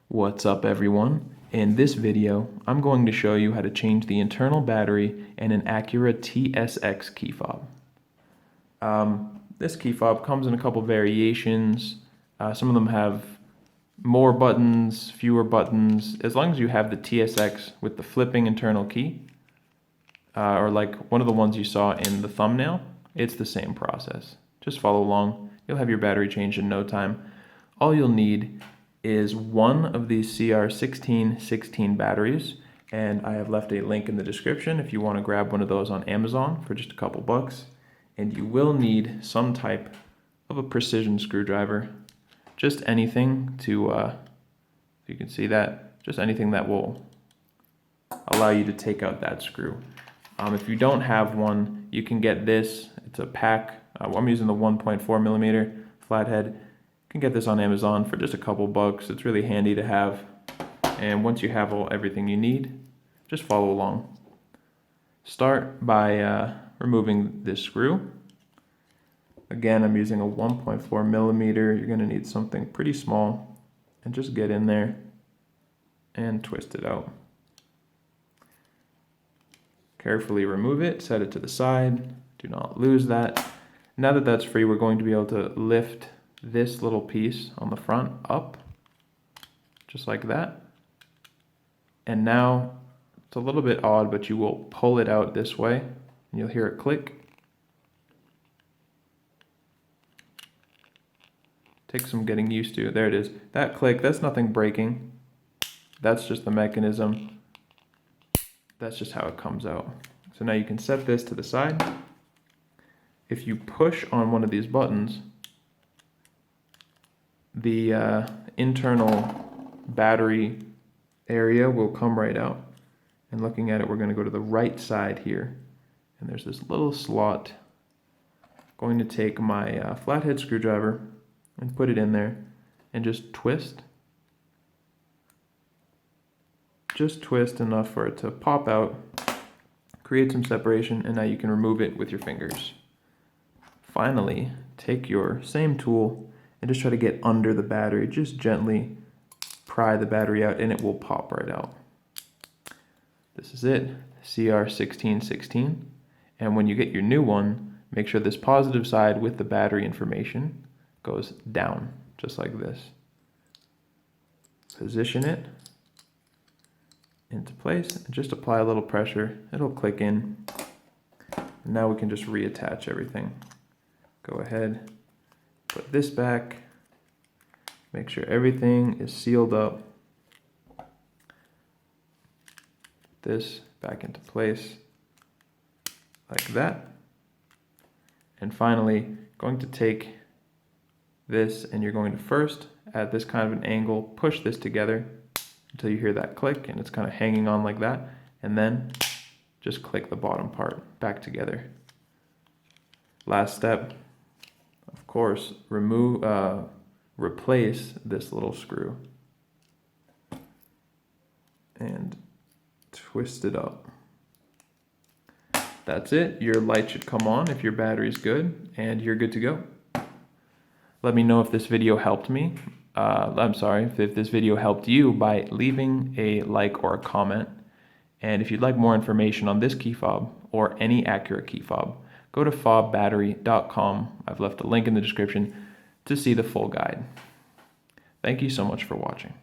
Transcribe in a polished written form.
What's up everyone? In this video, I'm going to show you how to change the internal battery in an Acura TSX key fob. This key fob comes in a couple variations. Some of them have more buttons, fewer buttons. As long as you have the TSX with the flipping internal key, or like one of the ones you saw in the thumbnail, it's the same process. Just follow along. You'll have your battery changed in no time. All you'll need is one of these CR1616 batteries, and I have left a link in the description if you want to grab one of those on Amazon for just a couple bucks. And you will need some type of a precision screwdriver, just anything to, you can see that, just anything that will allow you to take out that screw. If you don't have one, you can get this. It's a pack. I'm using the 1.4 millimeter flathead. You can get this on Amazon for just a couple bucks. It's really handy to have. And once you have everything you need, just follow along. Start by removing this screw. Again, I'm using a 1.4 millimeter. You're going to need something pretty small, and just get in there and twist it out. Carefully remove it, set it to the side. Do not lose that. Now that that's free, we're going to be able to lift this little piece on the front up, just like that. And now, it's a little bit odd, but you will pull it out this way, and you'll hear it click. Takes some getting used to. There it is. That click, that's nothing breaking. That's just the mechanism. That's just how it comes out. So now you can set this to the side. If you push on one of these buttons, the internal battery area will come right out. And looking at it, we're going to go to the right side here. And there's this little slot. I'm going to take my flathead screwdriver and put it in there and just twist. Just twist enough for it to pop out, create some separation, and now you can remove it with your fingers. Finally, take your same tool and just try to get under the battery. Just gently pry the battery out and it will pop right out. This is it, CR1616. And when you get your new one, make sure this positive side with the battery information goes down, just like this. Position it into place and just apply a little pressure. It'll click in. And now we can just reattach everything. Go ahead, put this back, make sure everything is sealed up. This back into place like that. And finally, going to take this and you're going to first, at this kind of an angle, push this together until you hear that click and it's kind of hanging on like that, and then just click the bottom part back together. Last step, of course, replace this little screw and twist it up. That's it. Your light should come on if your battery's good, and you're good to go. Let me know if this video helped me. If this video helped you by leaving a like or a comment. And if you'd like more information on this key fob or any Acura key fob, go to fobbattery.com. I've left a link in the description to see the full guide. Thank you so much for watching.